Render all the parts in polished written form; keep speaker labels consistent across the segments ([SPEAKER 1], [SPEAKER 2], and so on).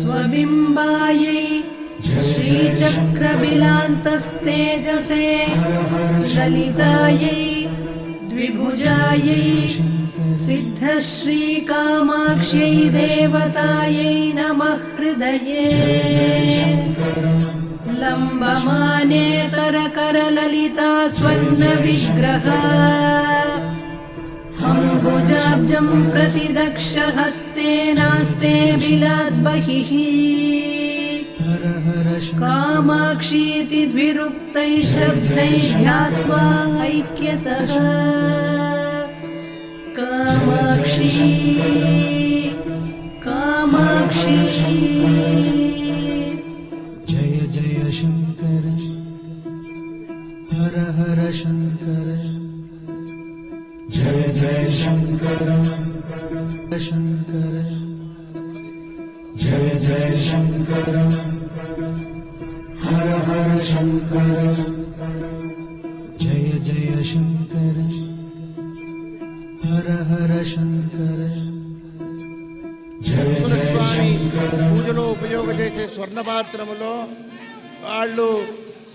[SPEAKER 1] स्वबिम्बायै श्रीचक्रबिलान्तस्तेजसे ललितायै द्विभुजायै सिद्धश्रीकामाक्ष्यै देवतायै नमः हृदये लम्बमानेतरकरललिता स्वर्णविग्रहा अम्बुजाब्जं प्रतिदक्षहस्तेनास्ते बिलाद्बहिः कामाक्षीति द्विरुक्तैः शब्दैः ध्यात्वा ऐक्यतः कामाक्षी कामाक्षी
[SPEAKER 2] जय जय शंकर हर हर शंकर जय जय शंकर शंकर जय जय शंकर हर हर शंकर जय जय शंकर हर हर शंकर जय जय
[SPEAKER 3] శంకర పూజలో ఉపయోగ చేసే స్వర్ణ పాత్రములో వాళ్ళు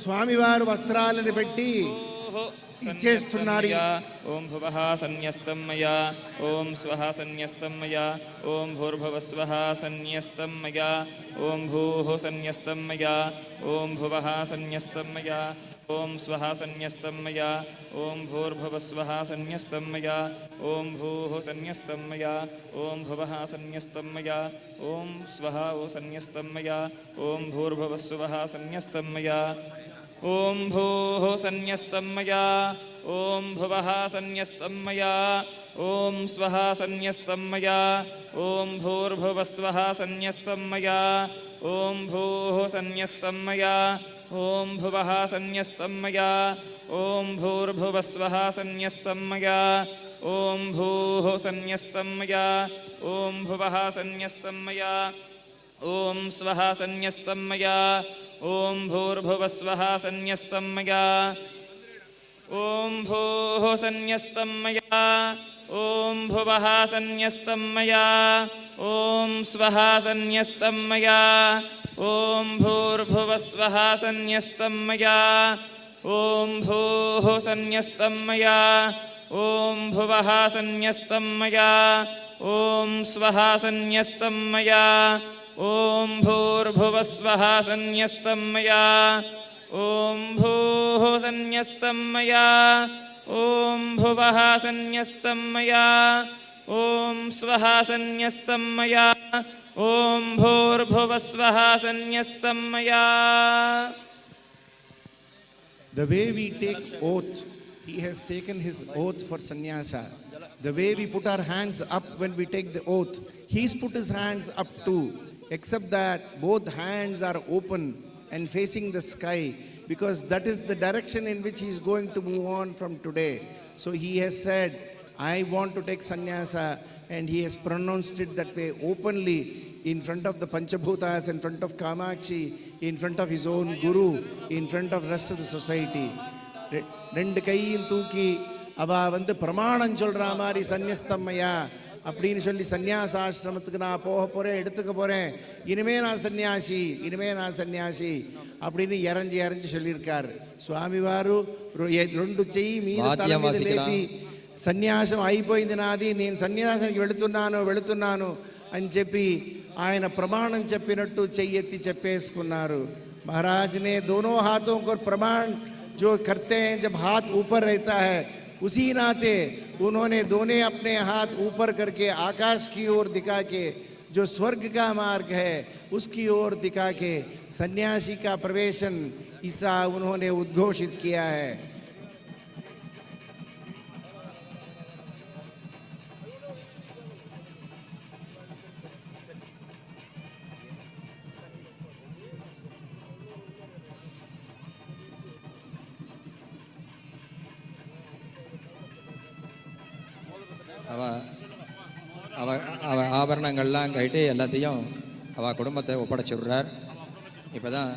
[SPEAKER 3] స్వామివారి వస్త్రాలను పెట్టి ఇచ్చేస్తున్నారు.
[SPEAKER 4] ఓం భువః సన్యస్తం మయా ఓం స్వః సన్యస్తం మయా ఓం భూర్భువస్వః సన్యస్తం మయా ఓం భూః సన్యస్తం మయా ఓం భువః సన్యస్తం మయా ఓం స్వః సన్యస్తం మయా ఓం భూర్భువస్వః సన్యస్తం మయా ఓం భూః సన్యస్తం మయా ఓం భువః సన్యస్తం మయా ఓం స్వః సన్యస్తం మయా ఓం భూర్భువస్వః సన్యస్తం మయా ఓం భూః సన్యస్తం మయా ఓం భువః సన్యస్తం మయా ఓం స్వః సన్యస్తం మయా ఓం భూర్భువస్వః సన్యస్తం మయా ఓం భూః సన్యస్తం మయా ఓం భువః సన్యస్తం మయా ఓం భూర్భువస్వః సన్యస్తం మయా ఓం భూః సన్యస్తం మయా ఓం భువః సన్యస్తం మయా ఓం స్వః సన్యస్తం మయా ఓం భూర్భువస్వః సన్యస్తం మయా ఓం భూః సన్యస్తం మయా ఓం భువః సన్యస్తం మయా ఓం స్వః సన్యస్తం మయా ఓం భూర్భువస్వః సన్యస్తం మయా ఓం భూః సన్యస్తం మయా ఓం భువః సన్యస్తం మయా ఓం స్వః సన్యస్తం మయా ఓం భూర్భువస్వః సన్యస్తం మయా ఓం భూః సన్యస్తం మయా ఓం భువః సన్యస్తం మయా ఓం స్వః సన్యస్తం మయా ఓం భూర్భువస్వః సన్యస్తం మయా.
[SPEAKER 3] The way we take oath, he has taken his oath for sannyasa. The way we put our hands up when we take the oath, he's put his hands up too, except that both hands are open and facing the sky, because that is the direction in which he is going to move on from today. So he has said, I want to take sannyasa, and he has pronounced it that way openly in front of the Panchabhutas, in front of Kamakshi, in front of his own guru, in front of rest of the society. ரெண்டு கையும் தூக்கி அவ வந்து பிரமாணம் சொல்ற மாதிரி சந்நியஸ்தம்மையா அப்படின்னு சொல்லி சந்நியாசாசிரமத்துக்கு நான் போக போகிறேன், எடுத்துக்க போகிறேன், இனிமே நான் சன்னியாசி, இனிமே நான் சன்னியாசி அப்படின்னு இறஞ்சி சொல்லியிருக்கார் స్వామివారు. రెండు చెయ్యి మీద తల మీద లేపి సన్యాసం అయిపోయింది నాది, నేను సన్యాసానికి వెళుతున్నాను అని చెప్పి ఆయన ప్రమాణం చెప్పినట్టు చెయ్యెత్తి చెప్పేసుకున్నారు. महाराज ने दोनों हाथों को प्रमाण जो करते हैं, जब हाथ ऊपर रहता है, उसी नाते उन्होंने दोनों अपने हाथ ऊपर करके आकाश की ओर दिखा के जो स्वर्ग का मार्ग है उसकी ओर दिखा के सन्यासी का प्रवेशन ऐसा उन्होंने उद्घोषित किया है.
[SPEAKER 5] அவ ஆபரணங்கள்லாம் கட்டி எல்லாத்தையும் அவள் குடும்பத்தை ஒப்படைச்சிடுறார். இப்போ தான்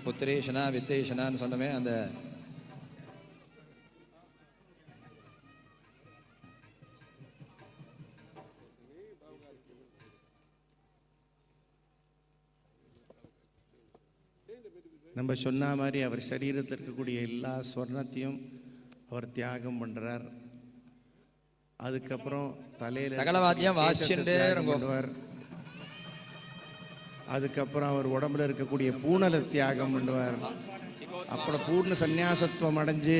[SPEAKER 5] புத்திரேஷனா வித்தேஷனான்னு சொன்னமே, அந்த
[SPEAKER 3] நம்ம சொன்ன மாதிரி அவர் சரீரத்தில் இருக்கக்கூடிய எல்லா ஸ்வர்ணத்தையும் அவர் தியாகம் பண்ணுறார். அதுக்கப்புறம் தலையில்
[SPEAKER 5] சகலவாத்தியம் வாசிச்சுட்டே இருங்கோ.
[SPEAKER 3] பண்ணுவார். அதுக்கப்புறம் அவர் உடம்புல இருக்கக்கூடிய பூணலை தியாகம் பண்ணுவார். அப்புறம் பூர்ண சந்நியாசத்துவம் அடைஞ்சு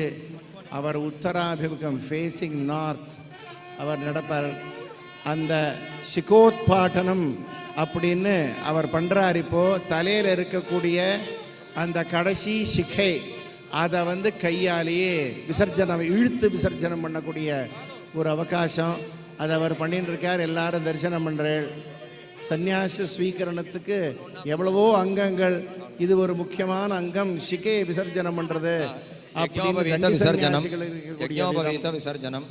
[SPEAKER 3] அவர் உத்தராபிமுகம் ஃபேஸிங் நார்த் அவர் நடப்பார். அந்த சிகோத்பாட்டனம் அப்படின்னு அவர் பண்ணுறார். இப்போது தலையில் இருக்கக்கூடிய அந்த கடைசி சிகை அதை வந்து கையாலேயே விசர்ஜனம் இழுத்து விசர்ஜனம் பண்ணக்கூடிய ஒரு அவகாசம் அதை அவர் பண்ணிட்டு இருக்கார். எல்லாரும் தரிசனம் பண்ணுறேன். சந்நியாச ஸ்வீகரணத்துக்கு எவ்வளவோ அங்கங்கள், இது ஒரு முக்கியமான அங்கம். சிகையை விசர்ஜனம் பண்ணுறது.
[SPEAKER 5] விசர்ஜனம்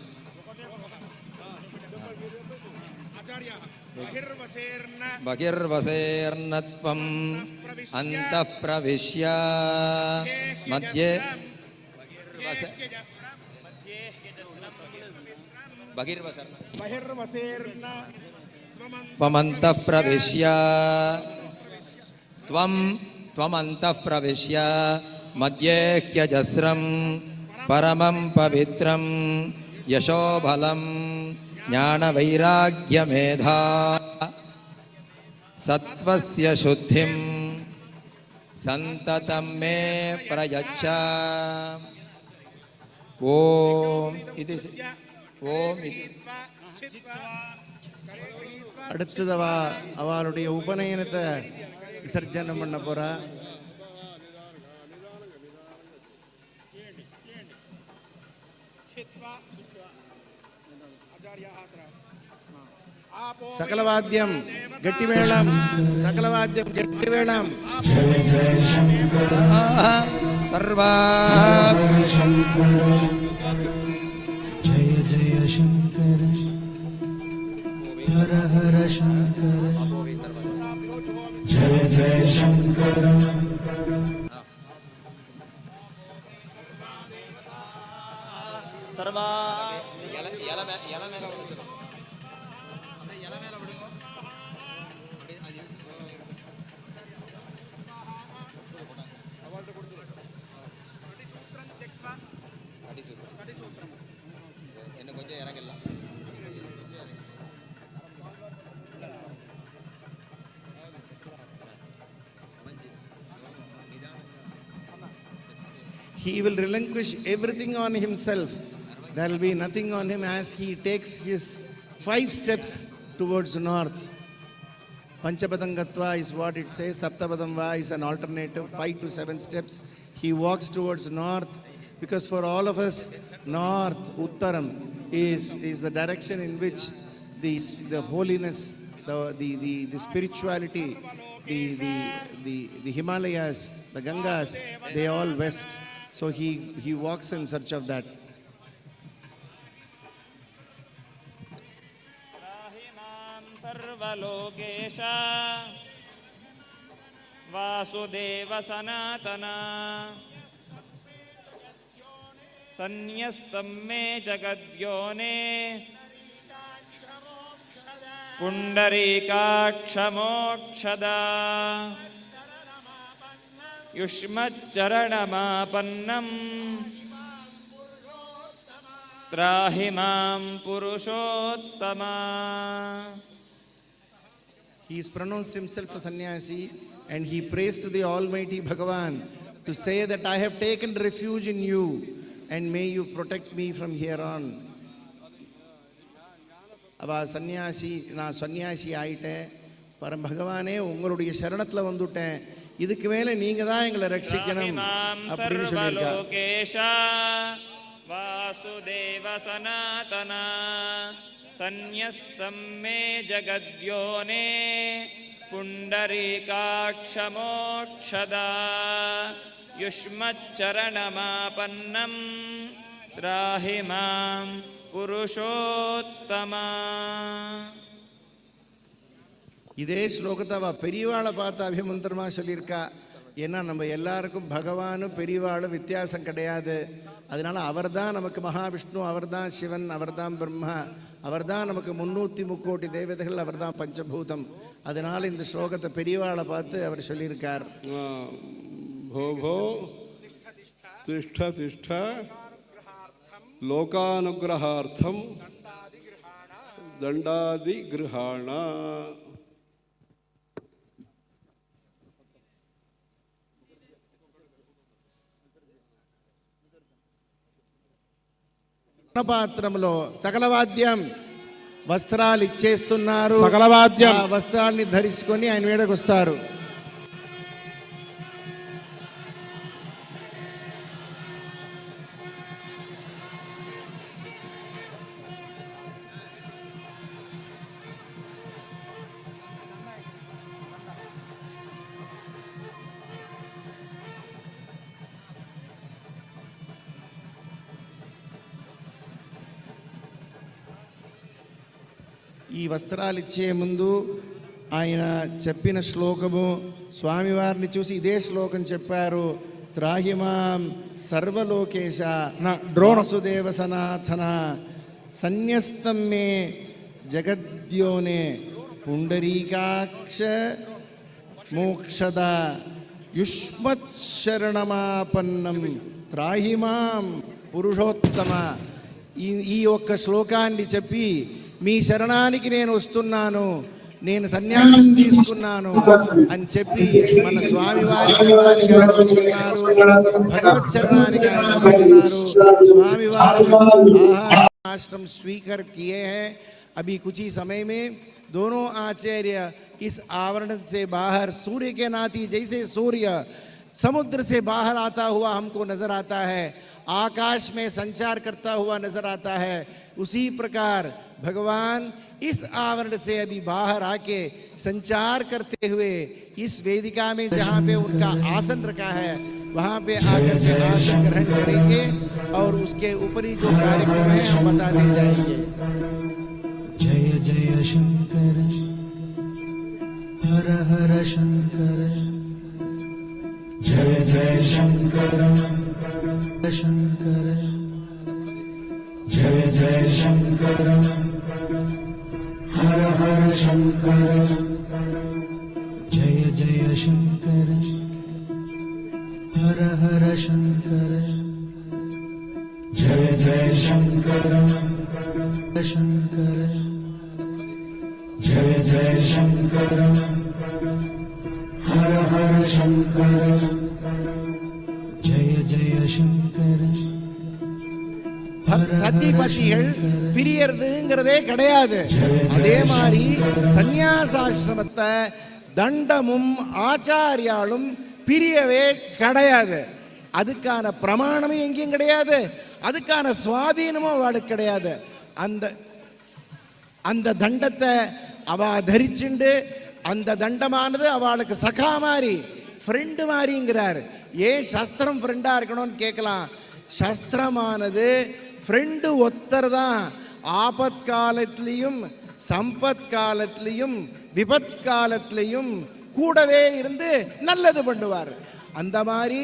[SPEAKER 5] பகிர்வசேர்ணத்வம் அந்தః பிரவிஷ்ய மத்யே त्वमन्तः प्रविश्य त्वमन्तः प्रविश्य मध्ये ह्यजस्रं परमं पवित्रं यशोबलं ज्ञानवैराग्यमेधा सत्त्वस्य शुद्धिं सन्ततं मे प्रयच्छ. ஓம் இது ஓம் இது.
[SPEAKER 3] அடுத்தது அவளுடைய உபநயனத்தை விசர்ஜனம் பண்ண போறா. சகலவாத்தியம் கெட்டி மேளம், சகலவாத்தியம் கெட்டி மேளம்.
[SPEAKER 2] जय जय शंकर
[SPEAKER 5] सर्वा
[SPEAKER 2] शंकर जय जय शंकर हर हर शंकर जय जय शंकर
[SPEAKER 4] सर्वा
[SPEAKER 5] இன்னும் கொஞ்சம் இறங்கலாம்.
[SPEAKER 3] He will relinquish everything on himself. There will be nothing on him as he takes his 5 steps towards north. Panchapadam Gatva is what it says. Saptapadam Va is an alternative. 5 to 7 steps. He walks towards north because for all of us, north, Uttaram, is the direction in which the holiness, the spirituality, the Himalayas, the Gangas, they all west. So he walks in search of that.
[SPEAKER 4] राहिमां सर्वलोकेश Vasudev सनातना सन्न्यस्तं मे जगद्योने पुण्डरीकाक्षमोक्षदा युष्मच्चरणमापन्नं त्राहि मां Purushottama.
[SPEAKER 3] He has pronounced himself a sannyasi and he prays to the Almighty Bhagavan to say that I have taken refuge in you and may you protect me from here on. அவா சன்னியாசி, நான் சன்னியாசி ஆயிட்டேன், பரம் பகவானே உங்களுடைய சரணத்தில் வந்துட்டேன், இதுக்கு மேலே நீங்கள் தான் எங்களை ரட்சிக்கணும் அப்படின்னு சொல்லியிருக்கா.
[SPEAKER 4] वासुदेव सनातना सन्न्यस्तं मे जगद्योने पुण्डरीकाक्षमोक्षदा युष्मच्चरणमापन्नं त्राहि मां पुरुषोत्तमा.
[SPEAKER 3] இதே ஸ்லோகத்தை அவ பெரியவாளை பார்த்து அபிமந்திரமாக சொல்லியிருக்கா. ஏன்னா நம்ம எல்லாருக்கும் பகவானும் பெரியவாளும் வித்தியாசம் கிடையாது. அதனால அவர் தான் நமக்கு மகாவிஷ்ணு, அவர் தான் சிவன், அவர் தான் பிரம்மா, அவர் தான் நமக்கு 303 தேவதைகள், அவர் தான் பஞ்சபூதம். அதனால இந்த ஸ்லோகத்தை பெரியவாளை பார்த்து அவர் சொல்லியிருக்கார்.
[SPEAKER 6] भो भो तिष्ठ तिष्ठ लोकानुग्रहार्थं दण्डादिगृहाण
[SPEAKER 3] పాత్రంలో సకల వాద్యం వస్త్రాలు ఇచ్చేస్తున్నారు.
[SPEAKER 6] సకల వాద్యం.
[SPEAKER 3] ఆ వస్త్రాల్ని ధరించుకొని ఆయన వేడకు వస్తారు. ఈ వస్త్రాలు ఇచ్చే ముందు ఆయన చెప్పిన శ్లోకము స్వామివారిని చూసి ఇదే శ్లోకం చెప్పారు. త్రాహిమాం సర్వలోకేశ డ్రోణసుదేవ సనాథన సన్యస్తం మే జగద్యోనే పుండరీకాక్ష మోక్షద యుష్మత్ శరణమాపన్నం త్రాహిమాం పురుషోత్తమ. ఈ ఒక్క శ్లోకాన్ని చెప్పి మీ శరణానికి నేను వస్తున్నాను, నేను సన్యాసం తీసుకున్నాను అని చెప్పి మన స్వామివారి భగవత్ శరణానికి స్వామివారు आश्रम स्वीकार किए हैं. अभी कुछ ही समय में दोनों आचार्य इस आवरण से बाहर सूर्य के नाती जैसे सूर्य समुद्र से बाहर आता हुआ हमको नजर आता है, आकाश में संचार करता हुआ नजर आता है, उसी प्रकार भगवान इस आवरण से अभी बाहर आके संचार करते हुए इस वेदिका में जहाँ पे उनका आसन रखा है वहाँ पे आकर के आसन ग्रहण करेंगे और उसके ऊपरी जो कार्यक्रम है हम बताते जाएंगे.
[SPEAKER 2] जय जय शंकर हर हर शंकर जय जय शंकर शंकर जय जय शंकर हर हर शंकर जय जय शंकर हर हर शंकर जय जय शंकर शंकर जय जय शंकर हर हर शंकर जय जय शंकर
[SPEAKER 3] சத்திபதிகள் பிரியறதுங்கிறதே கிடையாது. அதே மாதிரி சந்நியாசாசிரமத்தை தண்டமும் ஆச்சாரியாலும் பிரியவே கிடையாது. அதுக்கான பிரமாணமும் எங்கேயும் கிடையாது, அதுக்கான சுவாதீனமும் அவளுக்கு கிடையாது. அந்த தண்டத்தை அவ தரிச்சுண்டு அந்த தண்டமானது அவளுக்கு சகா மாதிரி ஃப்ரெண்டு மாதிரிங்கிறார். ஏன் சஸ்திரம் ஃப்ரெண்டா இருக்கணும்னு கேட்கலாம். சஸ்திரமானது ஃப்ரெண்டு ஒத்தர் தான். ஆபத் காலத்திலையும் சம்பத் காலத்திலையும் விபத் காலத்திலையும் கூடவே இருந்து நல்லது பண்ணுவார். அந்த மாதிரி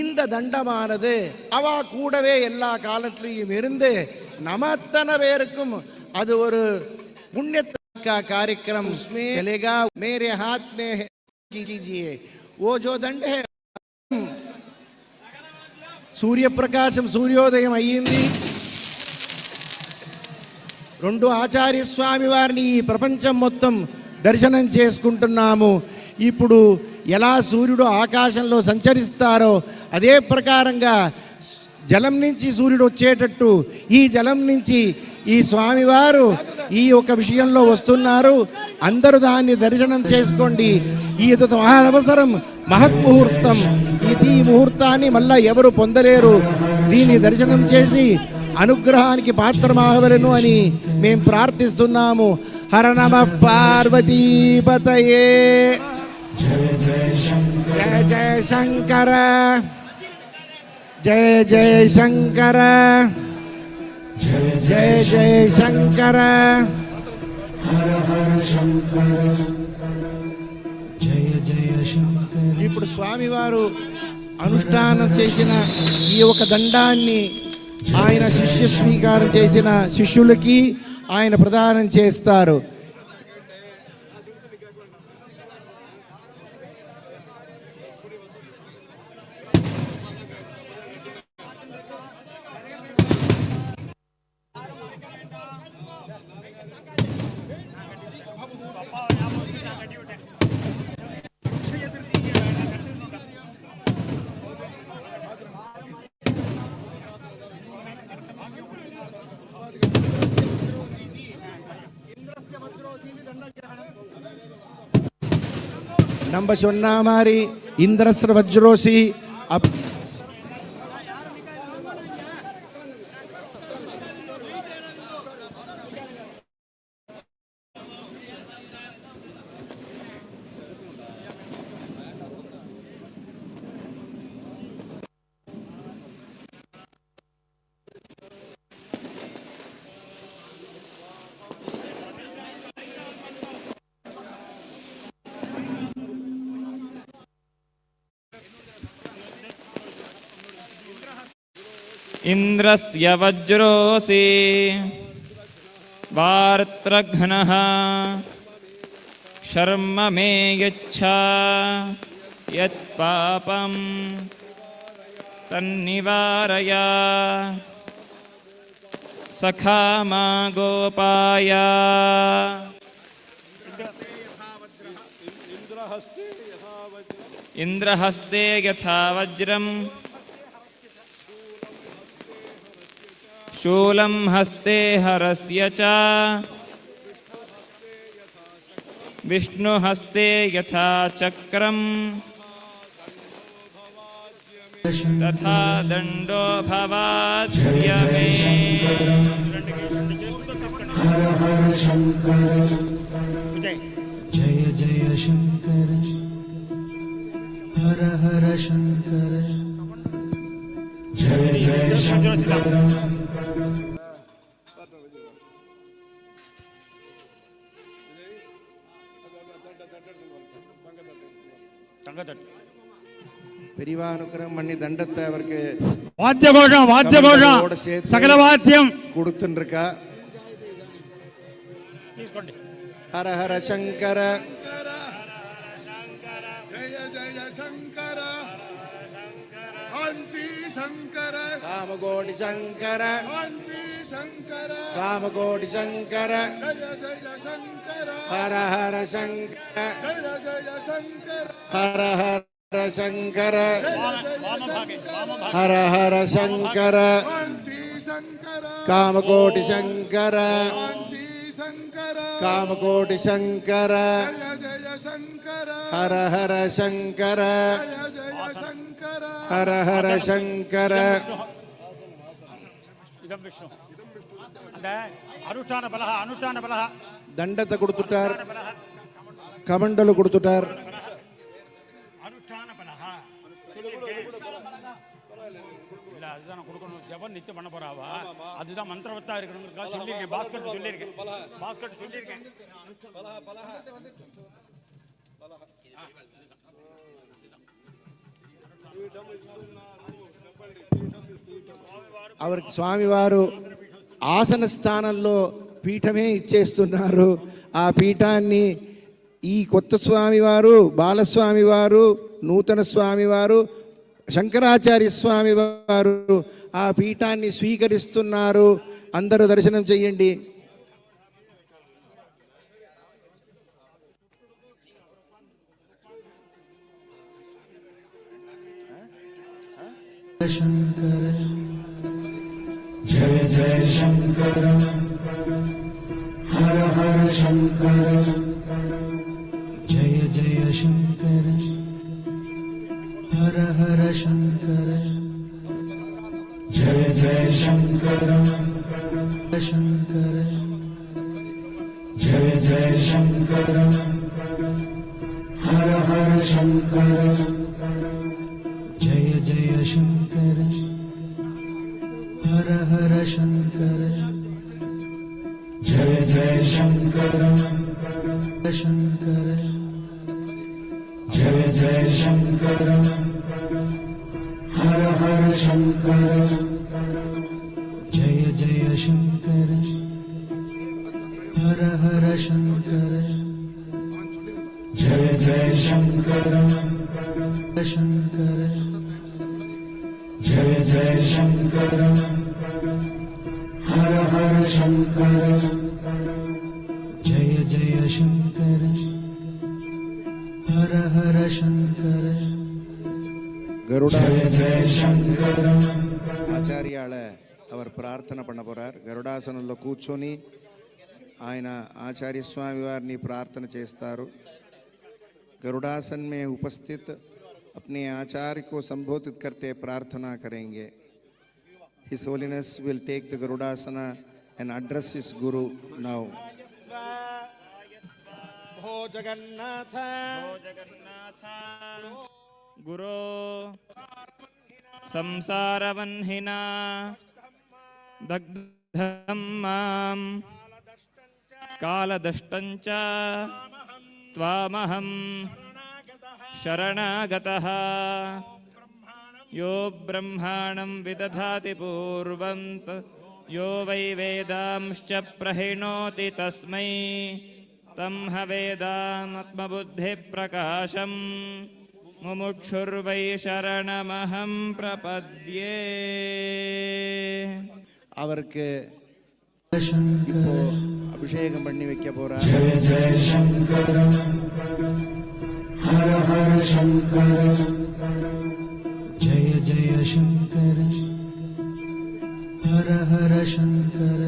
[SPEAKER 3] இந்த தண்டமானது அவ கூடவே எல்லா காலத்திலையும் இருந்து நமத்தன பேருக்கும் அது ஒரு पुण्य का कार्यक्रम उसमें चलेगा. मेरे हाथ में कीजिए वो जो दंड है. सूर्य प्रकाशम सूर्योदयम अयिंदी. రెండు ఆచార్య స్వామి వారిని ఈ ప్రపంచం మొత్తం దర్శనం చేసుకుంటున్నాము. ఇప్పుడు ఎలా సూర్యుడు ఆకాశంలో సంచరిస్తారో అదే ప్రకారంగా జలం నుంచి సూర్యుడు వచ్చేటట్టు ఈ జలం నుంచి ఈ స్వామివారు ఈ ఒక విషయంలో వస్తున్నారు. అందరూ దాన్ని దర్శనం చేసుకోండి. ఇది మహానవసరం మహత్ముహూర్తం. ఈ ముహూర్తాన్ని మళ్ళా ఎవరు పొందలేరు. దీన్ని దర్శనం చేసి అనుగ్రహానికి పాత్రమాగవలను అని మేము ప్రార్థిస్తున్నాము. హర నమః పార్వతీపతయే. జయ జయ శంకర జయ జయ శంకర జయ జయ శంకర
[SPEAKER 2] हर हर शंकर जय जय शंकर.
[SPEAKER 3] ఇప్పుడు స్వామివారు అనుష్ఠానం చేసిన ఈ ఒక దండాన్ని ఆయన శిష్య స్వీకారం చేసిన శిష్యులకి ఆయన ప్రదానం చేస్తారు. நம்ம சொன்ன மாதிரி இந்திரஸ்ர வஜ்ரோசி அப்
[SPEAKER 4] इन्द्रस्य वज्रोऽसि वार्त्रघ्नः शर्म मे यच्छा यत्पापं तन्निवारय सखा मा गोपाय इन्द्रहस्ते यथा वज्रम् शूलं हस्ते हरस्य च विष्णुहस्ते यथा चक्रम् तथा दण्डो भवाद्य मे
[SPEAKER 2] हर हर शंकर जय जय शंकर हर हर शंकर जय जय शंकर
[SPEAKER 3] பெரியவா அனுக்கிரகம் பண்ணி தண்டத்தை அவருக்கு
[SPEAKER 7] வாத்தியகோஷம்
[SPEAKER 3] சேர்த்து
[SPEAKER 7] சகல வாத்தியம்
[SPEAKER 3] கொடுத்துன்னு இருக்கா. ஹர ஹர சங்கர
[SPEAKER 8] जय जय शंकर कांची शंकर
[SPEAKER 3] காமகோடி சங்கர
[SPEAKER 8] कांची शंकर
[SPEAKER 3] காமகோடி சங்கர
[SPEAKER 8] जय जय शंकर
[SPEAKER 3] ஹர ஹர சங்கர
[SPEAKER 8] जय जय शंकर
[SPEAKER 3] ஹர ஹர சங்கர
[SPEAKER 8] जय
[SPEAKER 3] ஹர ஹர சங்கர
[SPEAKER 8] कांची शंकर
[SPEAKER 3] காமகோடி சங்கர
[SPEAKER 8] कांची शंकर
[SPEAKER 3] காமகோடி சங்கர
[SPEAKER 8] जय जय शंकर
[SPEAKER 3] ஹர ஹர சங்கர
[SPEAKER 8] जय जय शंकर
[SPEAKER 3] ஹர ஹர சங்கர
[SPEAKER 7] இதம் விஷ்ணு அந்த அனுஷ்டான பலஹ
[SPEAKER 3] దండத்தை கொடுத்துட்டார், கமண்டலு கொடுத்துட்டார்.
[SPEAKER 7] அனுஷ்டான பலஹ இல்ல அதுதான் நான் கொடுக்கணும். ஜபம் நித்தியம் பண்ண போறாவா, அதுதான் மந்திரவத்தா இருக்கணுங்கிறதுக்காக சொல்லியிருக்கேன். பாஸ்கட் சொல்லியிருக்கேன்.
[SPEAKER 3] అవరికి స్వామివారు ఆసన స్థానంలో పీఠమే ఇచ్చేస్తున్నారు. ఆ పీఠాన్ని ఈ కొత్త స్వామివారు, బాలస్వామివారు, నూతన స్వామివారు, శంకరాచార్య స్వామి వారు ఆ పీఠాన్ని స్వీకరిస్తున్నారు. అందరూ దర్శనం చెయ్యండి.
[SPEAKER 2] शंकर जय जय शंकर हर हर शंकर जय जय शंकर हर हर शंकर जय जय शंकर शंकर जय जय शंकर हर हर शंकर जय जय शंकर हर हर शंकर जय जय शंकर शंकर जय जय शंकर हर हर शंकर जय जय शंकर हर हर शंकर जय जय शंकर शंकर जय जय शंकर हर हर शंकर जय जय शंकर हर हर शंकर
[SPEAKER 3] கருடா
[SPEAKER 2] जय जय शंकर
[SPEAKER 3] ఆచార్యాల அவர் ప్రార్థన பண்ண పోறார். గరుడాసనంలో కూర్చొని ఆయన ఆచార్య స్వామి వారిని ప్రార్థన చేస్తారు. गरुड़ासन में उपस्थित अपने आचार्य को संबोधित करते प्रार्थना करेंगे. His Holiness will take the Garudasana and address his Guru now.
[SPEAKER 7] भो जगन्नाथ
[SPEAKER 4] गुरो संसारवह्निना दग्धं मां कालदष्टञ्च त्वामहं शरणागतः. यो ब्रह्माणं विदधाति पूर्वं यो वै वेदांश्च प्रहिणोति तस्मै तं ह वेदात्मबुद्धिप्रकाशं मुमुक्षुर्वै शरणमहं प्रपद्ये.
[SPEAKER 3] அவருக்கு
[SPEAKER 2] शंकर
[SPEAKER 3] இப்போ அபிஷேகம் பண்ணி வைக்க போறார்.
[SPEAKER 2] जय जय शंकर हर हर शंकर जय जय शंकर हर हर शंकर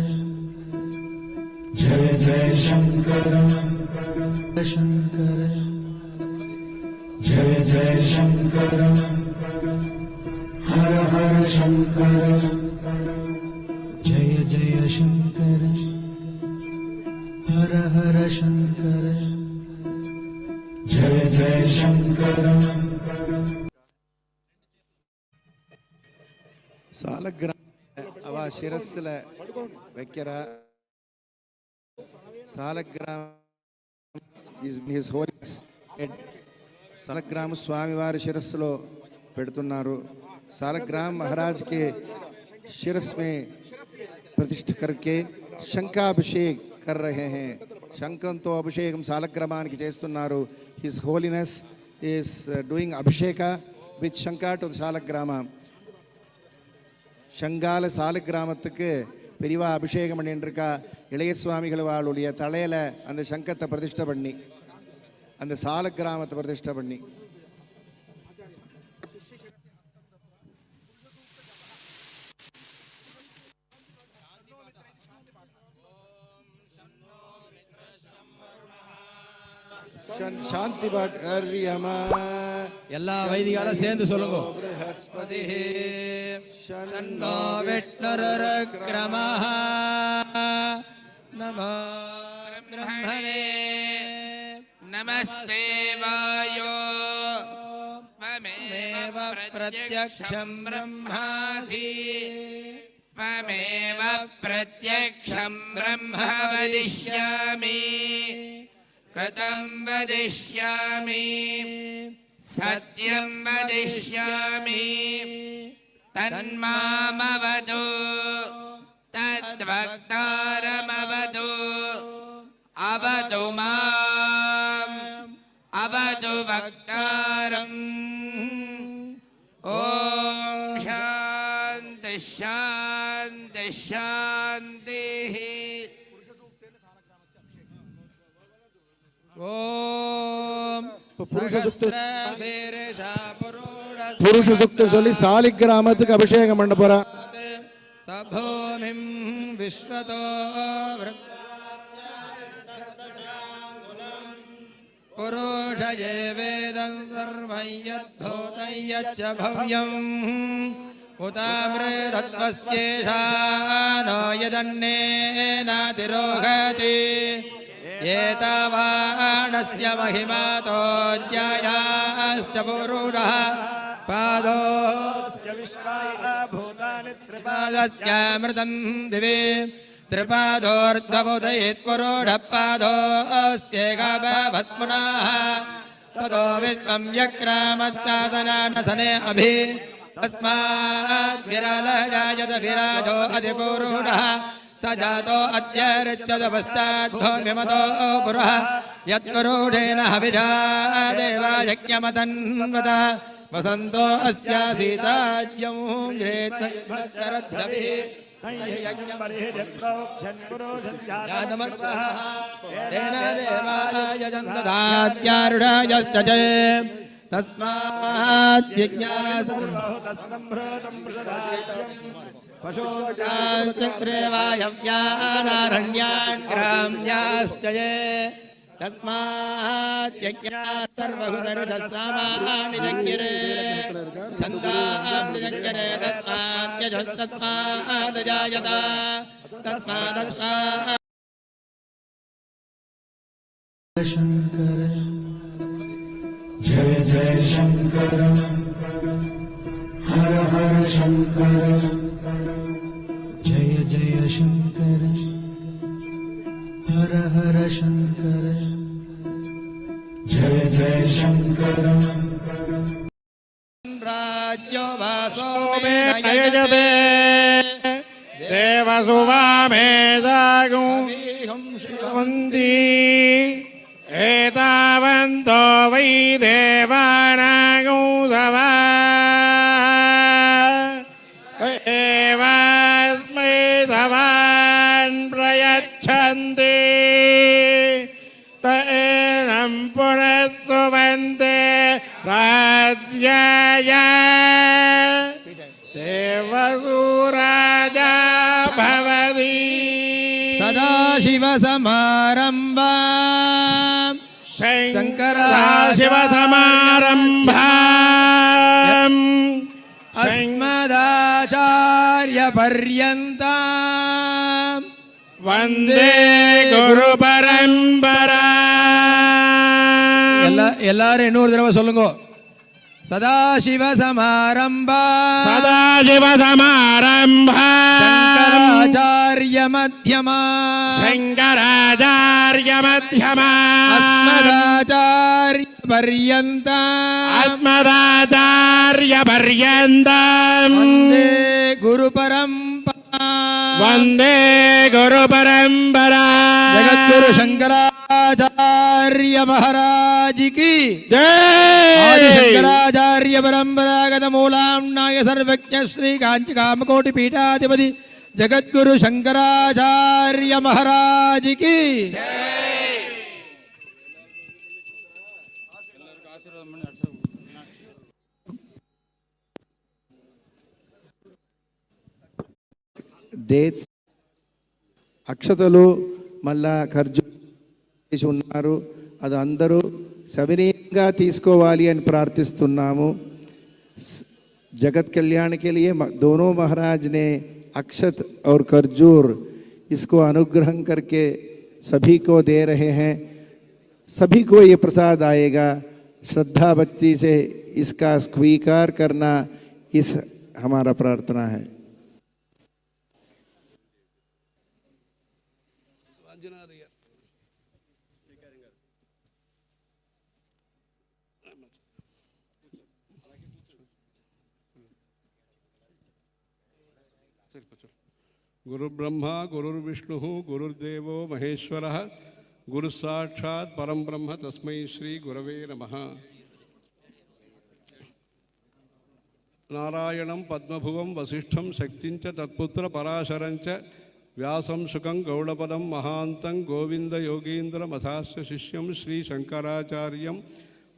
[SPEAKER 2] जय जय शंकर शंकर जय जय शंकर हर हर शंकर जय जय शंकर हर हर शंकर जय जय शंकर
[SPEAKER 3] சாலக்கிராம அவ சிரஸ்ல வைக்கிற సాలగ్రామ his holiness head. సాలగ్రామ స్వామి వారి శిరస్సులో పెడుతున్నారు. సాలగ్రామ మహారాజ్ के शिरस में प्रतिष्ठा करके शंखाभिषेक कर रहे हैं. శంఖంతో అభిషేకం సాలగ్రామానికి చేస్తున్నారు. His Holiness is doing abhisheka with shankha to the சாலக்கிராம. சங்கால சாலக்கிராமத்துக்கு பெரியவா அபிஷேகம் பண்ணிட்டுருக்கா. இளைய சுவாமிகள் வாளுடைய தலையில அந்த சங்கத்தை பிரதிஷ்டை பண்ணி அந்த சாலக்கிராமத்தை பிரதிஷ்டை பண்ணி சாந்தி பாட் ஹரியமா
[SPEAKER 5] எல்லா வைதிகால சேர்ந்து சொல்லுங்க.
[SPEAKER 3] बृहस्पति
[SPEAKER 5] तन्नो विष्णुरुक्रमः नमो ब्रह्मणे नमस्ते वायो त्वमेव प्रत्यक्षं ब्रह्मासि त्वमेव प्रत्यक्षं ब्रह्म वदिष्यामि कृतं वदिष्यामि सत्यं वदिष्यामि तन्मामवतु तद्वक्तारमवतु अवतु माम् अवतु वक्तारम्. ॐ शान्ति शान्ति शान्तिः. ॐ
[SPEAKER 3] புருஷ சுக்த சொல்லி சாலிக்கிராமத்துக்கு அபிஷேகம் பண்ண போறா.
[SPEAKER 5] சபோமிம் விஸ்வதோ புருஷயே வேதம் சர்வம் யத்பூதம் யச்ச பவ்யம் உதாமிருதத்வஸ்யேஷானோ யதன்னேனாதிரோஹதி ஏதவாணஸ்ய மகிமாதோ த்யாயாஸ்ச புருஷः பாதோஸ்ய விஸ்வாபூதானி த்ரிபாதஸ்யாமிருதம் திவே त्रिपादोर्ध्वमुदयेत् पुरोढः पादोऽस्येकभवत्पुनः ततो विश्वं व्यक्रामस्तादनानसने अभि तस्माद्विरलजायत विराजो अधिपुरुषः स जातो अद्य ऋच्यत पश्चाद्भूमिमतो पुरः यत्पुरुषेण हविषा देवा यज्ञमतन्वत वसन्तो अस्यासीताज्यं शरद्धभिः तस्मात् पशुवायव्यानारण्यान् ग्राम्याश्च ये तस्मात् यज्ञात् सर्वहुतरुतः सामानि जज्ञरे छन्दांसि जज्ञरे तस्मात् यजस्तस्मात् जायत तस्मात्
[SPEAKER 2] शंकर जय जय शंकर हर हर शंकर जय जय शंकर हर हर शंकर जय जय शंकर
[SPEAKER 5] राज्यो वासो मे
[SPEAKER 4] नयजते देवसुवामेदागुं वन्दी एतावन्तो वै देवानागुं सवा एवास्मै सवान् प्रयच्छन्ति त एनं पुनस्तुवन्ते राज्याय देवसूराजा भवति
[SPEAKER 5] सदाशिवसमारम्भा
[SPEAKER 4] शङ्कराशिवसमारम्भाम्
[SPEAKER 5] अस्मदाचार्यपर्यन्ता
[SPEAKER 4] वन्दे गुरुपरम्परा
[SPEAKER 5] எல்லாரும் இன்னொரு தடவை சொல்லுங்க सदाशिवसमारम्भा
[SPEAKER 4] सदाशिवसमारम्भा
[SPEAKER 5] शङ्कराचार्यमध्यमा
[SPEAKER 4] शङ्कराचार्यमध्यमा
[SPEAKER 5] अस्मदाचार्यपर्यन्ता
[SPEAKER 4] अस्मदाचार्यपर्यन्तम्
[SPEAKER 5] वन्दे गुरुपरम्परा
[SPEAKER 4] वन्दे गुरुपरम्परा
[SPEAKER 5] जगद्गुरु शंकराचार्य महाराज की
[SPEAKER 4] जय
[SPEAKER 5] शंकराचार्य परंपरागत मूलाम्नाय सर्वज्ञ श्री कांची कामकोटि पीठाधिपति जगद्गुरु शंकराचार्य महाराज की
[SPEAKER 3] డేట్స్ అక్షతలు మళ్ళా ఖర్జు చేసి ఉన్నారు. అది అందరూ సవినీయంగా తీసుకోవాలి అని ప్రార్థిస్తున్నాము. जगत कल्याण के लिए दोनों महाराज ने अक्षत और खरजूर इसको अनुग्रह करके सभी को दे रहे हैं. सभी को ये प्रसाद आएगा. श्रद्धा भक्ति से इसका स्वीकार करना इस हमारा प्रार्थना है.
[SPEAKER 6] गुरुर्ब्रह्मा गुरुर्विष्णु गुरुर्देवो महेश्वरः गुरुसाक्षात् परं ब्रह्म तस्मै श्री गुरवे नमः. नारायणं पद्मभुवं वसिष्ठं शक्तिं च तत्पुत्र पराशरं च व्यासं शुकं गौडपदं महान्तं गोविन्दयोगीन्द्रमथास्य शिष्यं श्रीशङ्कराचार्यम्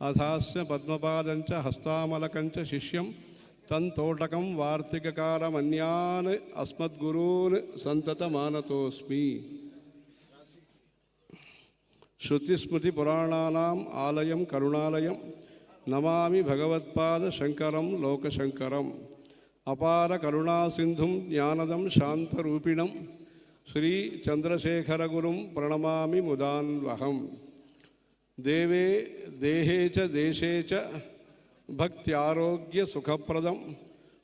[SPEAKER 6] अथास्य पद्मपादं च हस्तामलकं च शिष्यं तन्तोटकं वार्तिककारमन्यान् अस्मद्गुरून् सन्ततमानतोऽस्मि. श्रुतिस्मृतिपुराणानाम् आलयं करुणालयं नमामि भगवत्पादशङ्करं लोकशङ्करम्. अपारकरुणासिन्धुं ज्ञानदं शान्तरूपिणं श्रीचन्द्रशेखरगुरुं प्रणमामि मुदान्वहम्. देवे देहे च देशे च भक्त्यारोग्य सुखप्रदं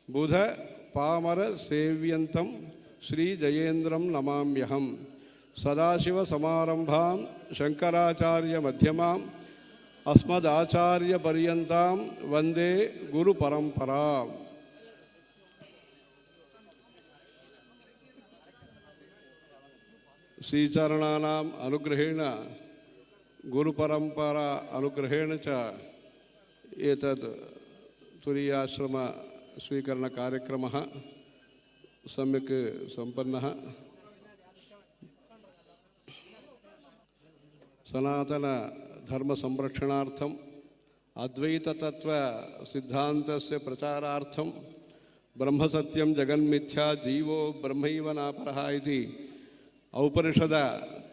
[SPEAKER 6] बुध पामर सेव्यन्तं श्री जयेन्द्रं नमाम्यहं. सदाशिव समारंभां शंकराचार्य मध्यमां अस्मदाचार्य पर्यन्तां वंदे गुरु परंपरा. श्रीचरणानाम् अनुग्रहेण गुरु परंपरा अनुग्रहेण च एतद् तुरीयाश्रम स्वीकरण कार्यक्रमः सम्यक् सम्पन्नः. सनातन धर्म संरक्षणार्थम अद्वैत तत्व सिद्धान्तस्य प्रचारार्थम ब्रह्मसत्यं जगन्मिथ्या जीवो ब्रह्मैव नापरः इति औपनिषद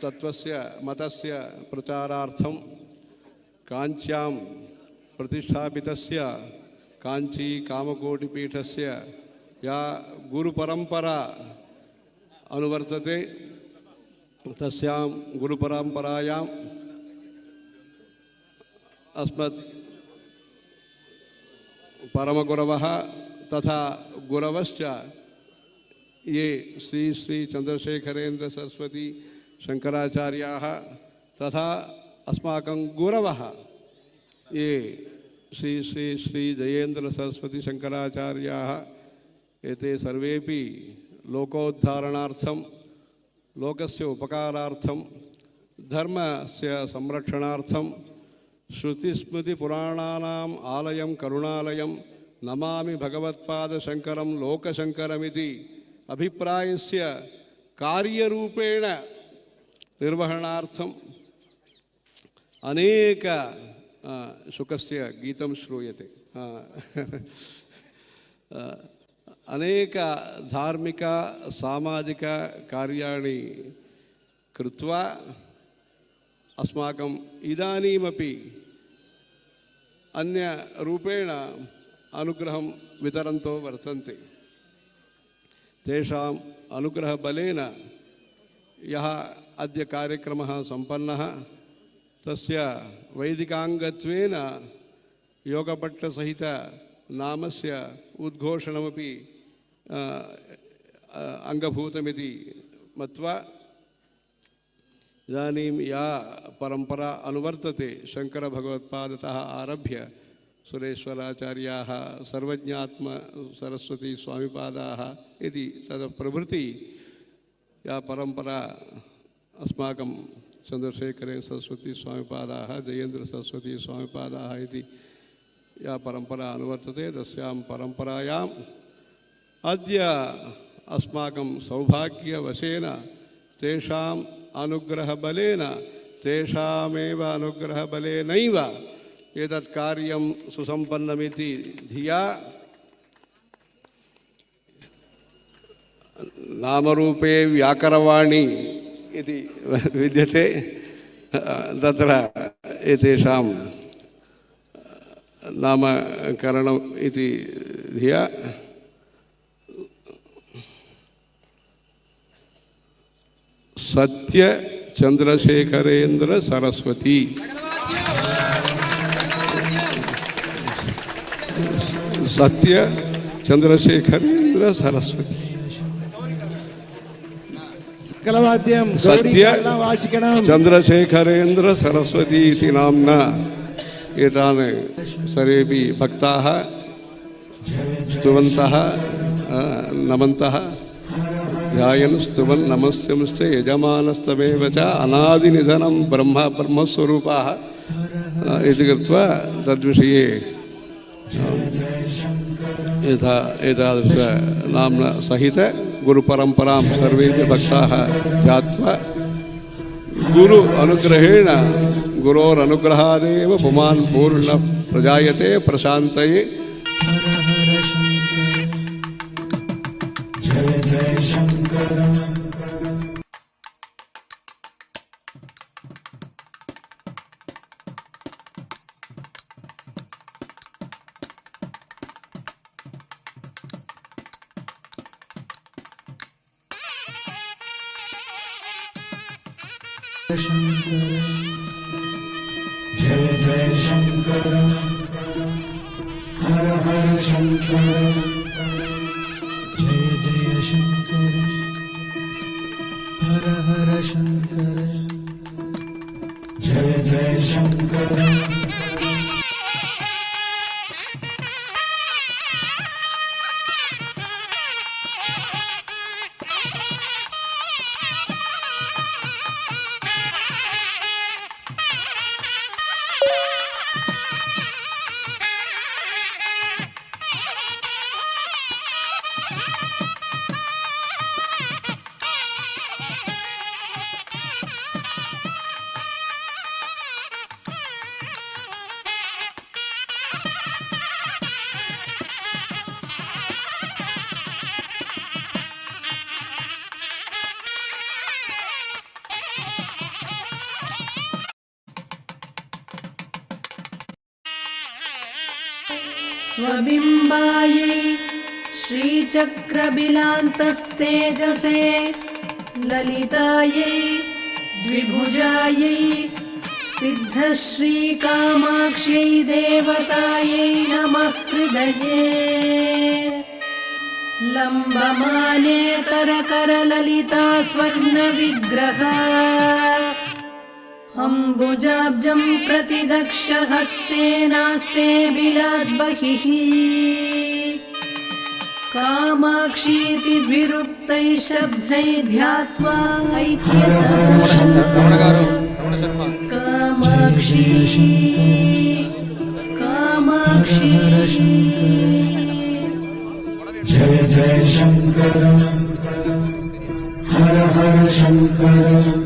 [SPEAKER 6] तत्वस्य मतस्य प्रचारार्थं काञ्च्यां प्रतिष्ठापितस्य काञ्ची कामकोटिपीठस्य या गुरुपरंपरा अनुवर्तते तस्यां गुरुपरंपरायाम् अस्मत् परमगुरवः तथा गुरवश्च ये श्री श्री चंद्रशेखरेन्द्र सरस्वती शंकराचार्याः तथा अस्माकं गुरवः ये श्री श्री श्री जयेन्द्र सरस्वती शंकराचार्याः एते सर्वेपि लोकोद्धारणार्थं लोकस्य उपकारार्थं धर्मस्य संरक्षणार्थं श्रुतिस्मृतिपुराणानाम् आलयं करुणालयं नमामि भगवत्पादशङ्करं लोकशङ्करमिति अभिप्रायस्य कार्यरूपेण निर्वहणार्थम् अनेक शुकस्य गीतं श्रूयते अनेक धार्मिक सामाजिक कार्याणि कृत्वा अस्माकम् इदानीमपि अन्य रूपेण अनुग्रहं वितरन्तो वर्तन्ते। तेषाम् अनुग्रहबलेन यः अद्य कार्यक्रमः सम्पन्नः तस्य वैदिकाङ्गत्वेन योगपट्टसहित नामस्य उद्घोषणमपि अङ्गभूतमिति मत्वा इदानीं या परंपरा अनुवर्तते शंकरभगवत्पादतः आरभ्य सुरेश्वराचार्याः सर्वज्ञात्म सरस्वती स्वामिपादाः इति तत्प्रभृति या परंपरा अस्माकं चंद्रशेखरे सरस्वती स्वामिपादाः जयेन्द्र सरस्वती स्वामिपादाः इति या परंपरा अनुवर्तते तस्यां परंपरायाम् अद्य अस्माकं सौभाग्यवशेन तेषाम् अनुग्रहबलेन तेषामेव अनुग्रहबलेनैव एतत् कार्यं सुसम्पन्नमिति धिया नामरूपे व्याकरवाणी इति विद्यते तत्र एतेषां नामकरणम् इति धिया सत्य चंद्रशेखरेन्द्र सरस्वती सत्य चंद्रशेखरेन्द्र सरस्वती सत्य चंद्रशेखरेन्द्र सरस्वती इति नाम्ना एतान् सर्वेपि भक्ताः स्तुवन्तः नमन्तः ध्यायन् स्तुवन् नमस्यंश्च यजमानस्तमेव च अनादिनिधनं ब्रह्मस्वरूपाः इति कृत्वा तद्विषये एतादृश नाम्ना सहित गुरुपरंपरां सर्वेपि भक्ताः ध्यात्वा गुरु अनुग्रहेण गुरोरनुग्रहादेव पुमान् पूर्णः प्रजायते प्रशान्तये
[SPEAKER 2] जय जय शंकर जय जय शंकर हर हर शंकर जय जय शंकर हर हर शंकर जय जय शंकर
[SPEAKER 1] स्वबिम्बायै श्रीचक्रबिलान्तस्तेजसे ललितायै द्विभुजायै सिद्धश्रीकामाक्ष्यै देवतायै नमः हृदये लम्बमाने करकरललिता स्वर्णविग्रहा अम्बुजाब्जं प्रतिदक्षहस्तेनास्ते बिलाद्बहिः कामाक्षीति द्विरुक्तैः शब्दैः ध्यात्वा कामाक्षी कामाक्षी
[SPEAKER 2] जय जय शंकर हर हर शंकर